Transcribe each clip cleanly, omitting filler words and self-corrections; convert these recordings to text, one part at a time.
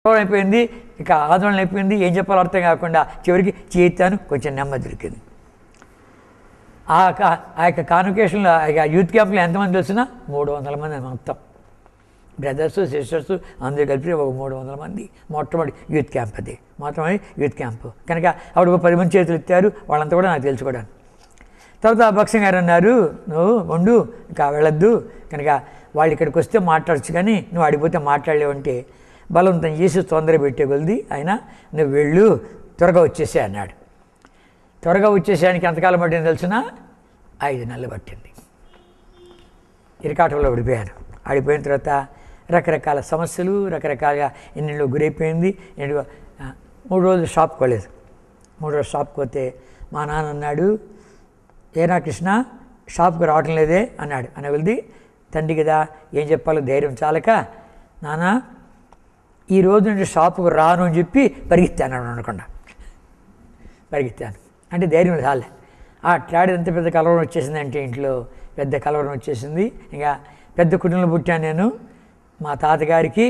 అయిపోయింది, ఇక ఆందోళన అయిపోయింది, ఏం చెప్పాలో అర్థం కాకుండా చివరికి చేతాను కొంచెం నెమ్మది దొరికింది. ఆ యొక్క కాన్వకేషన్లో యూత్ క్యాంప్లో ఎంతమంది తెలిసినా 300 మంది మొత్తం బ్రదర్స్ సిస్టర్స్ అందరూ కలిపి ఒక 300 మంది మొట్టమొదటి యూత్ క్యాంప్. అది మొట్టమొదటి యూత్ క్యాంపు కనుక అప్పుడు 10 మంది చేతులు ఎత్తారు, వాళ్ళంతా కూడా నాకు తెలుసుకోవడానికి. తర్వాత భక్సింగ్ గారు అన్నారు, నువ్వు ఉండు ఇంకా వెళ్ళొద్దు, కనుక వాళ్ళు ఇక్కడికి వస్తే మాట్లాడచ్చు కానీ నువ్వు అడిగిపోతే మాట్లాడలేవంటే బలవంతం చేసి తొందర పెట్టే కొలిది ఆయన నువ్వు వెళ్ళు త్వరగా వచ్చేసే అన్నాడు. త్వరగా వచ్చేసానికి ఎంతకాలం పట్టింది తెలిసిన 5 నెలలు పట్టింది. ఇరకాటంలో పడిపోయాను. ఆడిపోయిన తర్వాత రకరకాల సమస్యలు రకరకాలుగా ఎన్నెన్నో గురైపోయింది. 3 రోజులు షాప్కి వెళ్ళలేదు. 3 రోజులు షాప్కి పోతే మా నాన్న అన్నాడు, ఏనా కృష్ణ షాప్కి రావటం లేదే అన్నాడు. అనగలిది తండ్రి కదా ఏం చెప్పాలో ధైర్యం చాలక, నాన్న ఈరోజు నేను షాపుకు రాను అని చెప్పి పరిగెత్తాను అనకుండా పరిగెత్తాను. అంటే ధైర్యం చాలే. అట్లాడి ఎంత పెద్ద కలవరం వచ్చేసింది అంటే ఇంట్లో పెద్ద కలవరం వచ్చేసింది. ఇంకా పెద్ద కుటుంబంలో పుట్టాను నేను. మా తాతగారికి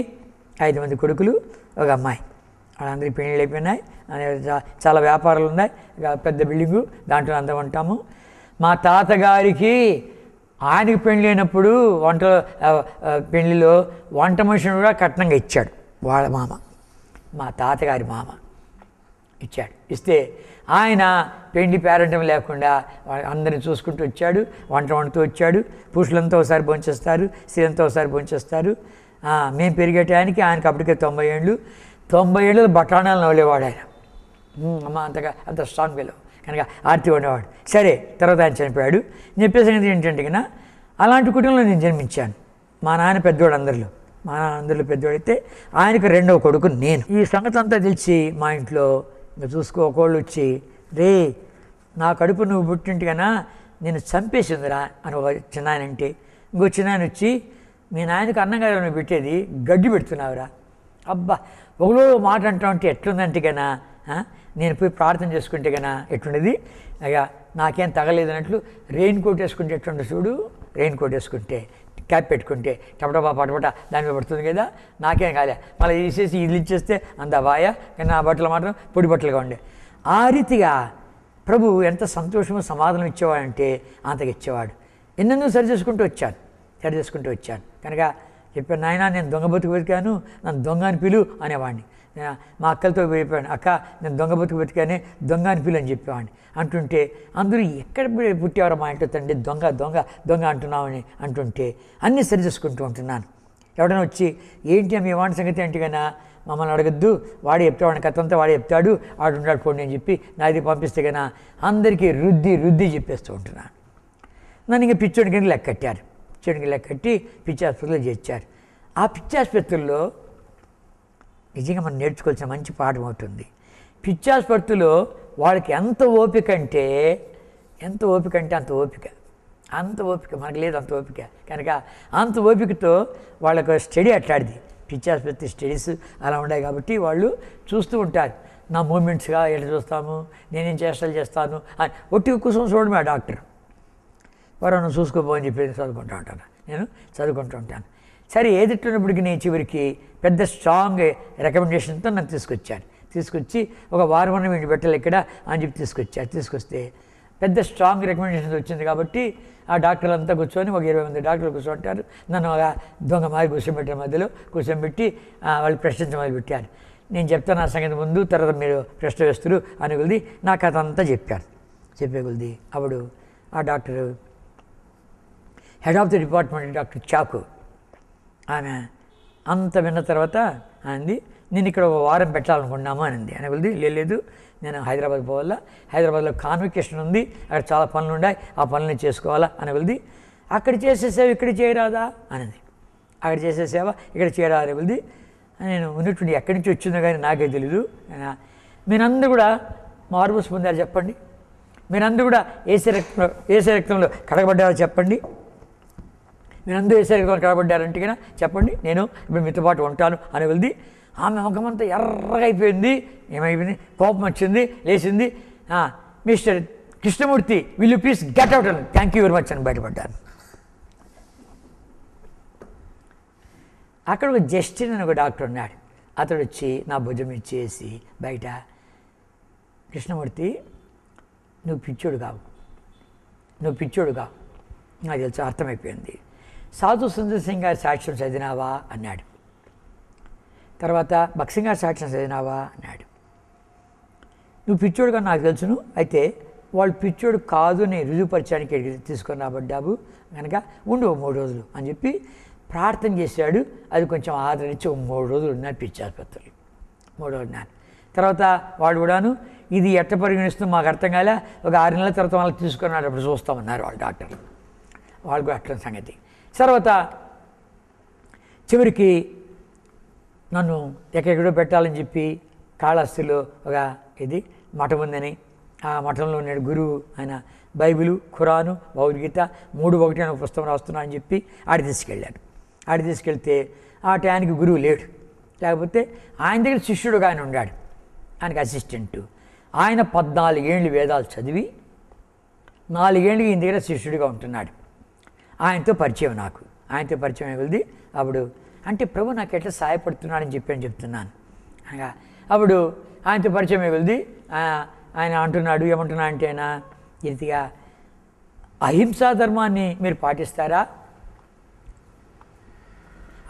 5 మంది కొడుకులు, ఒక అమ్మాయి. వాళ్ళందరికీ పెళ్ళిళ్ళు అయిపోయినాయి, చాలా వ్యాపారాలు ఉన్నాయి, ఇక పెద్ద బిల్డింగు దాంట్లో అందరం ఉంటాము. మా తాతగారికి ఆయనకి పెళ్ళి అయినప్పుడు పెళ్ళిలో వంట మనిషిని కూడా కట్నంగా ఇచ్చాడు వాళ్ళ మామ, మా తాతగారి మామ ఇచ్చాడు. ఇస్తే ఆయన పెండి పేరంటం లేకుండా అందరిని చూసుకుంటూ వచ్చాడు, వంట వండుతూ వచ్చాడు. పురుషులంతా ఒకసారి భోంచేస్తారు, స్త్రీలంతా ఒకసారి భోంచేస్తారు. మేము పెరిగే టయానికి ఆయనకి అప్పటికే 90 ఏళ్ళు. 90 ఏళ్ళు బఠానాలు నవ్వులేవాడు ఆయన. అమ్మ అంత స్ట్రాంగ్ పిల్లలు కనుక ఆర్తి ఉండేవాడు. సరే తర్వాత ఆయన చనిపోయాడు. నేను చెప్పేసి ఏంటంటే కన్నా అలాంటి కుటుంబంలో నేను జన్మించాను. మా నాన్న పెద్దవాడు అందరిలో, మా నాన్న అందరిలో పెద్దవాడైతే ఆయనకు 2వ కొడుకు నేను. ఈ సంగతి అంతా తెలిసి మా ఇంట్లో ఇంకా చూసుకో ఒకళ్ళు వచ్చి, రే నా కడుపు నువ్వు పుట్టింటి కన్నా నేను చంపేసిందిరా అని ఒక చిన్నాయన అంటే, ఇంకో చిన్నాయన వచ్చి మీ నాయనకు అన్నం కదా నువ్వు పెట్టేది గడ్డి పెడుతున్నావురా. అబ్బా ఒకలో మాట అంటా ఉంటే ఎట్లుందంటే కన్నా నేను పోయి ప్రార్థన చేసుకుంటే కన్నా ఎట్లుండేది, ఇక నాకేం తగలేదు అన్నట్లు రెయిన్ కోట్ వేసుకుంటే ఎట్లుండే చూడు, రెయిన్ కోట్ వేసుకుంటే క్యాప్ పెట్టుకుంటే టపటపా పటపట దాని మీద పడుతుంది కదా, నాకేం కాలే. మళ్ళీ తీసేసి ఇల్లు ఇచ్చేస్తే అంత బాయా, కానీ నా బట్టలు మాత్రం పొడి బట్టలుగా ఉండే. ఆ రీతిగా ప్రభు ఎంత సంతోషము సమాధానం ఇచ్చేవాడంటే అంతగా ఇచ్చేవాడు. ఎన్నెన్నో సరి చేసుకుంటూ వచ్చాను కనుక చెప్పాను, నాయన నేను దొంగ బతికాను, నన్ను దొంగ అని పిలు అనేవాడిని. మా అక్కలతో చెప్పాను, అక్క నేను దొంగ బతికానే దొంగ అని పిలు అని చెప్పేవాడిని. అంటుంటే అందరూ ఎక్కడ పుట్టేవారు మా ఇంట్లో తండ్రి దొంగ దొంగ దొంగ అంటున్నామని అంటుంటే అన్నీ సరి చేసుకుంటూ ఉంటున్నాను. ఎవడైనా వచ్చి ఏంటి మీ వాడి సంగతి ఏంటి కన్నా మమ్మల్ని అడగద్దు, వాడే చెప్తాడు, కథ అంతా వాడే చెప్తాడు, వాడు ఉన్నాడు పోండి అని చెప్పి నాది పంపిస్తే కన్నా అందరికీ రుద్ది చెప్పేస్తూ ఉంటున్నాను. నన్ను ఇంకా పిచ్చోడి కింద లెక్కట్టారు. పిచ్చోడికి లెక్కట్టి పిచ్చి ఆసుపత్రిలో చేర్చారు. ఆ పిచ్చి ఆసుపత్రుల్లో నిజంగా మనం నేర్చుకోవాల్సిన మంచి పాఠం అవుతుంది. పిచ్చి ఆసుపత్రిలో వాళ్ళకి ఎంత ఓపిక అంటే అంత ఓపిక మనకు లేదు అంత ఓపిక. కనుక అంత ఓపికతో వాళ్ళకు స్టడీ అట్లాడిది. పిచ్చి ఆసుపత్రి స్టడీస్ అలా ఉన్నాయి కాబట్టి వాళ్ళు చూస్తూ ఉంటారు. నా మూమెంట్స్గా ఎట్లా చూస్తాము, నేనేం చేష్టలు చేస్తాను అని ఒట్టి కూర్చొని చూడమే ఆ డాక్టర్. ఎవరన్నా చూసుకోపోని చెప్పి నేను చదువుకుంటూ ఉంటాను. సరే ఏదిట్టున్నప్పటికీ నేను చివరికి పెద్ద స్ట్రాంగ్ రికమెండేషన్తో నన్ను తీసుకొచ్చి ఒక వారం వీడిని పెట్టాలి ఇక్కడ అని చెప్పి తీసుకొస్తే పెద్ద స్ట్రాంగ్ రికమెండేషన్ వచ్చింది కాబట్టి ఆ డాక్టర్లు అంతా కూర్చొని ఒక 20 మంది డాక్టర్లు కూర్చోంటారు. నన్ను ఒక దొంగ మాది కూర్చోబెట్టిన మధ్యలో కూర్చోబెట్టి వాళ్ళు ప్రశ్నించడం మొదలుపెట్టారు. నేను చెప్తాను ఆ సంగతి ముందు, తర్వాత మీరు ప్రశ్న వేస్తారు అని కొలిది నా కథ అంతా చెప్పే కొలిది అప్పుడు ఆ doctor head of the department doctor చాకు ఆమె అంత విన్న తర్వాత అంది, నేను ఇక్కడ ఒక వారం పెట్టాలనుకున్నాము అనింది. అనగలది లేదు నేను హైదరాబాద్ పోవాలా, హైదరాబాద్లో కాన్వకేషన్ ఉంది, అక్కడ చాలా పనులు ఉన్నాయి, ఆ పనులు చేసుకోవాలా అనగలది. అక్కడ చేసేసేవ ఇక్కడ చేయరాదా అనింది. అక్కడ చేసేసేవ ఇక్కడ చేయరా అనగలది. నేను ఉన్నట్టుండి ఎక్కడి నుంచి వచ్చిందో కానీ నాకే తెలీదు. మీరందరూ కూడా మార్పుస్ పొందారు చెప్పండి, మీరందరూ కూడా ఏసే రక్తంలో కడగబడ్డారో చెప్పండి, మీరందరూ ఏసే రక్తంలో కడగబడ్డారంటే కన్నా చెప్పండి, నేను ఇప్పుడు మీతో పాటు ఉంటాను అనగలది. ఆమె ముఖమంతా ఎర్రగా అయిపోయింది. ఏమైపోయింది, కోపం వచ్చింది, లేచింది. Mister Krishnamurthy will you please get out అని థ్యాంక్ యూ వెరీ మచ్ అని బయటపడ్డాను. అక్కడ ఒక జస్టిన్ అని ఒక డాక్టర్ ఉన్నాడు. అతడు వచ్చి నా భుజం ఇచ్చేసి బయట, కృష్ణమూర్తి నువ్వు పిచ్చోడు కావు, నువ్వు పిచ్చోడు కావు, నాకు తెలుసు, అర్థమైపోయింది. సాధు సుందర్ సింగ్ గారి సాక్ష్యం చదివినావా అన్నాడు. తర్వాత భక్సింగ్ గారి సాక్ష్యం చదివినావా అన్నాడు. నువ్వు పిచ్చోడుగా నాకు తెలుసును, అయితే వాళ్ళు పిచ్చోడు కాదు అని రుజువుపరచడానికి తీసుకొని రాబడ్డావు కనుక ఉండు 3 రోజులు అని చెప్పి ప్రార్థన చేశాడు. అది కొంచెం ఆదరించి 3 రోజులు ఉన్నారు పిచ్చి ఆసుపత్రులు. 3 రోజులు ఉన్నారు. తర్వాత వాడు కూడాను ఇది ఎట్ట పరిగణిస్తుందో మాకు అర్థం కాలే, ఒక 6 నెలల తర్వాత వాళ్ళకి తీసుకున్నాడు, అప్పుడు చూస్తామన్నారు వాళ్ళు డాక్టర్లు. వాళ్ళు కూడా అట్ల సంగతి. తర్వాత చివరికి నన్ను ఎక్కడెక్కడో పెట్టాలని చెప్పి కాళహస్తిలో ఒక ఇది మఠం ఉందని, ఆ మఠంలో ఉన్నాడు గురువు, ఆయన బైబిలు, ఖురాను, భగవద్గీత 3:1 అనే పుస్తకం రాస్తున్నా అని చెప్పి ఆడి తీసుకెళ్ళాడు. ఆడి తీసుకెళ్తే ఆ టయానికి గురువు లేడు, లేకపోతే ఆయన దగ్గర శిష్యుడుగా ఆయన ఉన్నాడు, ఆయనకి అసిస్టెంటు. ఆయన 14 ఏళ్ళు వేదాలు చదివి 4 ఏళ్ళకి ఈయన దగ్గర శిష్యుడిగా ఉంటున్నాడు. ఆయనతో పరిచయం నాకు, ఆయనతో పరిచయం వెళ్ది. అప్పుడు అంటే ప్రభు నాకు ఎట్లా సహాయపడుతున్నాడని చెప్తున్నాను అనగా, అప్పుడు ఆయనతో పరిచయం వెళ్ది. ఆయన అంటున్నాడు, ఏమంటున్నా అంటే ఆయన రీతిగా అహింసా ధర్మాన్ని మీరు పాటిస్తారా,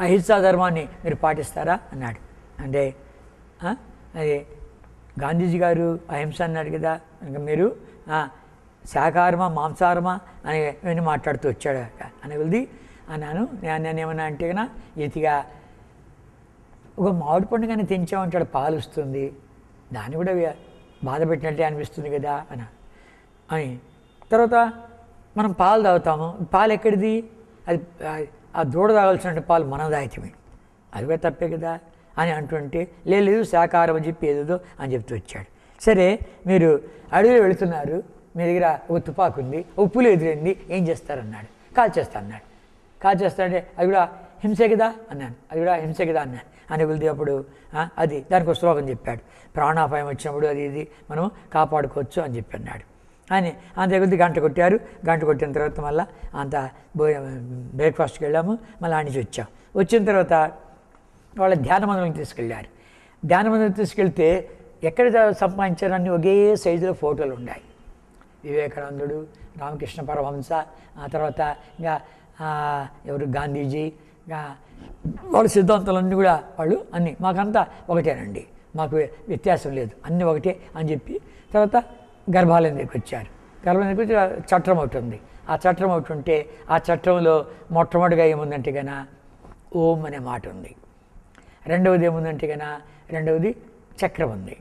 అహింసా ధర్మాన్ని మీరు పాటిస్తారా అన్నాడు. అంటే అది గాంధీజీ గారు అహింస అన్నాడు కదా, ఇంకా మీరు శాకాహారమా మాంసాహారమా అని మాట్లాడుతూ వచ్చాడు అని వెళ్ది అన్నాను. నేను ఏమన్నా అంటే కన్నా రీతిగా ఒక మామిడి పండు కానీ తెంచామంటాడు, పాలు వస్తుంది, దాన్ని కూడా బాధ పెట్టినట్టే అనిపిస్తుంది కదా అని. తర్వాత మనం పాలు తాగుతాము, పాలు ఎక్కడిది, అది ఆ దూడ తాగాల్సిన పాలు మనం తాగితే అది కూడా తప్పే కదా అని అంటుంటే, లేదు శాకాహారం అని చెప్పి ఏదేదో అని చెప్తూ వచ్చాడు. సరే మీరు అడవిలో వెళుతున్నారు, మీ దగ్గర ఒక తుపాకు ఉంది, ఉప్పులు ఎదురైంది, ఏం చేస్తారన్నాడు. కాల్ చేస్తా అన్నాడు. కాల్ చేస్తా అంటే అది కూడా హింసే కదా అన్నాను, అది కూడా హింసే కదా అన్నాను అని వెళ్తే అప్పుడు అది దానికి ఒక శ్లోకం చెప్పాడు, ప్రాణాపాయం వచ్చినప్పుడు అది ఇది మనం కాపాడుకోవచ్చు అని చెప్పి అన్నాడు. అని అంత కొద్ది గంట కొట్టారు. గంట కొట్టిన తర్వాత మళ్ళీ అంత బ్రేక్ఫాస్ట్కి వెళ్ళాము, మళ్ళీ ఆడిచి వచ్చాం. వచ్చిన తర్వాత వాళ్ళ ధ్యాన మందిరం తీసుకెళ్ళారు. ధ్యాన మందిరం తీసుకెళ్తే ఎక్కడ సంపాదించారు అన్నీ ఒకే సైజులో ఫోటోలు ఉన్నాయి. వివేకానందుడు, రామకృష్ణ పరమహంస, ఆ తర్వాత ఇంకా ఎవరు గాంధీజీ, ఇంకా వాళ్ళ సిద్ధాంతాలన్నీ కూడా వాళ్ళు అన్నీ మాకంతా ఒకటేనండి, మాకు వ్యత్యాసం లేదు, అన్నీ ఒకటే అని చెప్పి తర్వాత గర్భాలయం దగ్గరికి వచ్చారు. గర్భాలయం దగ్గరికి వచ్చి చట్రం ఒకటి ఉంది. ఆ చట్రం ఒకటి ఉంటే ఆ చట్రంలో మొట్టమొదటిగా ఏముందంటే కన్నా ఓం అనే మాట ఉంది. రెండవది ఏముందంటే కన్నా రెండవది చక్రం ఉంది.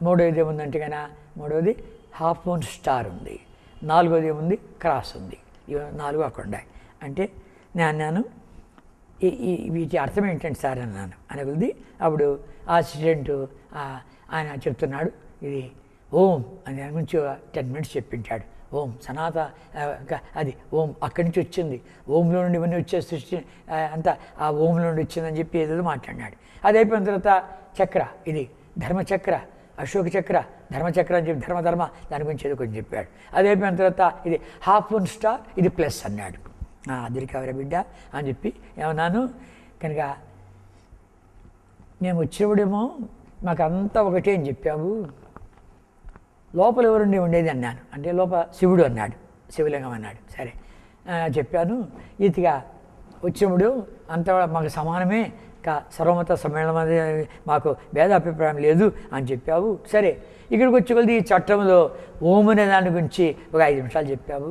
మూడవది ఏముందంటే కన్నా మూడవది హాఫ్ మూన్ స్టార్ ఉంది. నాలుగవది ఏముంది, క్రాస్ ఉంది. ఇవి 4 అక్కడ ఉన్నాయి. అంటే నేను వీటి అర్థం ఏంటంటే సార్ అన్నాను అనగలది. అప్పుడు ఆ అసిస్టెంట్ ఆయన చెప్తున్నాడు, ఇది ఓం అని దాని గురించి 10 minutes చెప్పింటాడు. ఓం సనాత అది ఓం అక్కడి నుంచి వచ్చింది, ఓంలో నుండి ఇవన్నీ వచ్చే సృష్టి అంతా ఆ ఓంలో నుండి వచ్చిందని చెప్పి ఏదో మాట్లాడినాడు. అది అయిపోయిన తర్వాత చక్ర, ఇది ధర్మచక్ర, అశోక చక్ర, ధర్మచక్ర అని చెప్పి ధర్మ దాని గురించి ఏదో కొంచెం చెప్పాడు. అది అయిపోయిన తర్వాత ఇది హాఫ్ మూన్ స్టార్, ఇది ప్లస్ అన్నాడు. అదిరికావరా బిడ్డ అని చెప్పి ఏమన్నాను కనుక మేము వచ్చినప్పుడేమో మాకు అంతా ఒకటే అని చెప్పావు, లోపల ఎవరుండి ఉండేది అన్నాను. అంటే లోపల శివుడు అన్నాడు, శివలింగం అన్నాడు. సరే చెప్పాను. ఈతిగా వచ్చినప్పుడు అంతా మాకు సమానమే, సర్వమత సమ్మేళనం అనేది మాకు భేదాభిప్రాయం లేదు అని చెప్పావు. సరే ఇక్కడికి వచ్చి కొద్ది ఈ చట్టంలో ఓం అనే దాని గురించి ఒక 5 నిమిషాలు చెప్పావు.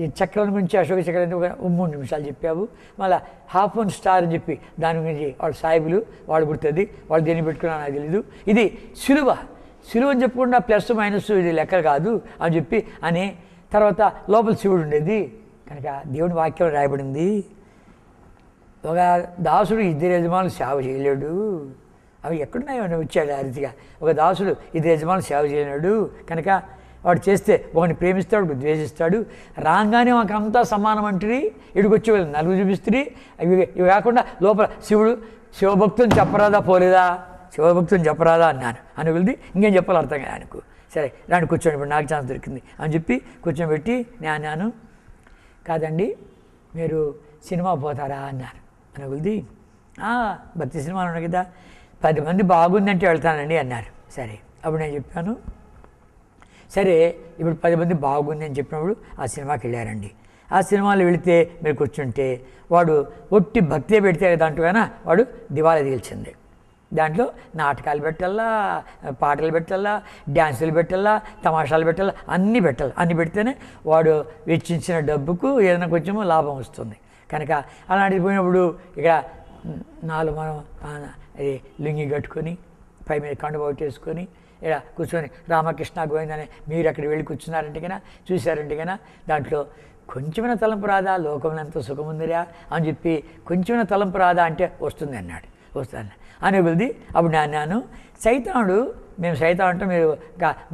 ఈ చక్రం గురించి అశోక చక్రం ఒక 3 నిమిషాలు చెప్పావు. మళ్ళీ హాఫ్ మూన్ స్టార్ అని చెప్పి దాని గురించి వాళ్ళు సాయిబులు వాళ్ళు గుర్తుంది, వాళ్ళు దేన్ని పెట్టుకున్నా నాకు తెలీదు. ఇది సులువ అని చెప్పకుండా ప్లస్ మైనస్ ఇది లెక్కలు కాదు అని చెప్పి అని తర్వాత లోపల శివుడు ఉండేది కనుక దేవుని వాక్యం రాయబడింది, ఒక దాసుడు 2 యజమానులు సేవ చేయలేడు. అవి ఎక్కడున్నాయో వచ్చాడు ఆ రీతిగా. ఒక దాసుడు 2 యజమానులు సేవ చేయలేడు కనుక వాడు చేస్తే ఒకరిని ప్రేమిస్తాడు, ఒకటి ద్వేషిస్తాడు. రాగానే మాకు అంతా సమానం అంటుంది, ఇడికొచ్చి వాళ్ళు నలుగు చూపిస్తుంది. ఇవి కాకుండా లోపల శివభక్తుని చెప్పరాదా పోలేదా, శివభక్తుని చెప్పరాదా అన్నాను అని వెళ్ది. ఇంకేం చెప్పాలి అర్థం కాదు ఆయనకు. సరే రాని కూర్చోండి, ఇప్పుడు నాకు ఛాన్స్ దొరికింది అని చెప్పి కూర్చోబెట్టి నేను అన్నాను, కాదండి మీరు సినిమా పోతారా అన్నారు అని వెళ్ది. భక్తి సినిమాలు ఉన్నాయి కదా, 10 మంది బాగుందంటే వెళ్తానండి అన్నారు. సరే, అప్పుడు నేను చెప్పాను, సరే ఇప్పుడు 10 మంది బాగుంది అని చెప్పినప్పుడు ఆ సినిమాకి వెళ్ళారండి. ఆ సినిమాలో వెళితే మీరు కూర్చుంటే వాడు ఒట్టి భక్తే పెడితే దాంట్లోనా వాడు దివాలా తీల్చింది. దాంట్లో నాటకాలు పెట్టాలా, పాటలు పెట్టాలా, డ్యాన్సులు పెట్టాలా, తమాషాలు పెట్టాలా, అన్నీ పెట్టాలి. అన్నీ పెడితేనే వాడు వెచ్చించిన డబ్బుకు ఏదైనా కొంచెము లాభం వస్తుంది. కనుక అలాంటిది పోయినప్పుడు ఇక నాలుగు మనం అది లుంగి కట్టుకొని పై మీద కండువ వేసుకొని ఇలా కూర్చొని రామకృష్ణ గోవిందని మీరు అక్కడ వెళ్ళి కూర్చున్నారంటే కన్నా చూశారంటే కన్నా దాంట్లో కొంచెమైనా తలంపు రాదా, లోకంలో ఎంతో సుఖముందిరా అని చెప్పి కొంచెమైనా తలంపు రాదా అంటే వస్తుంది అన్నాడు. వస్తాను అని కొద్ది అప్పుడు నేను అన్నాను, సైతానుడు, మేము సైతాన్ అంటే మీరు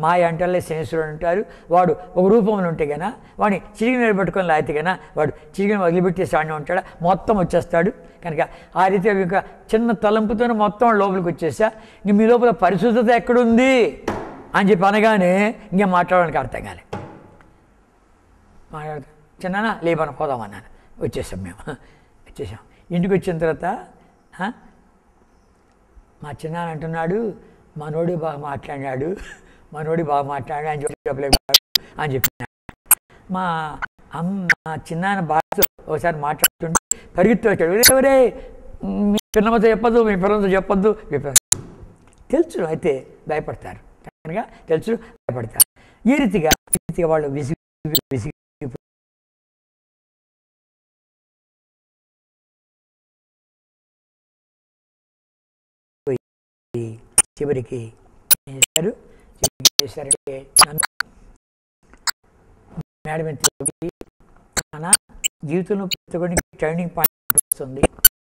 మాయ అంటారులే, శనేశ్వరుడు అంటారు, వాడు ఒక రూపంలో ఉంటే కన్నా వాడిని చిరిగిన పట్టుకొని లాగితే కన్నా వాడు చిరిగిన వదిలిపెట్టేసి వాడిని ఉంటాడా, మొత్తం వచ్చేస్తాడు. కనుక ఆ రీతిగా ఇంకా చిన్న తలంపుతోనే మొత్తం లోపలికి వచ్చేసా. ఇంక మీ లోపల పరిశుద్ధత ఎక్కడుంది అని చెప్పి అనగానే ఇంకేం మాట్లాడడానికి అర్థం కాలే. మాట్లాడతా చిన్న లేబర్ పోదామన్నాను. వచ్చేసాం మేము. వచ్చేసాం. ఇంటికి వచ్చిన తర్వాత మా చిన్న అంటున్నాడు, మనోడు బాగా మాట్లాడాడు అని చెప్పినాడు. మా చిన్న బాగా ఒకసారి మాట్లాడుతుంటే పరిగెత్తి వచ్చాడు, ఎవరే మీ పిల్లలతో చెప్పొద్దు, మీ పిల్లలతో చెప్పొద్దు. తెలుసు అయితే భయపడతారు, కనుక తెలుసు భయపడతారు. ఈ రీతిగా వాళ్ళు విసిగి చివరికి ఏం చేశారంటే నన్ను మేడం జీవితంలో ప్రతి టర్నింగ్ పాయింట్ వస్తుంది.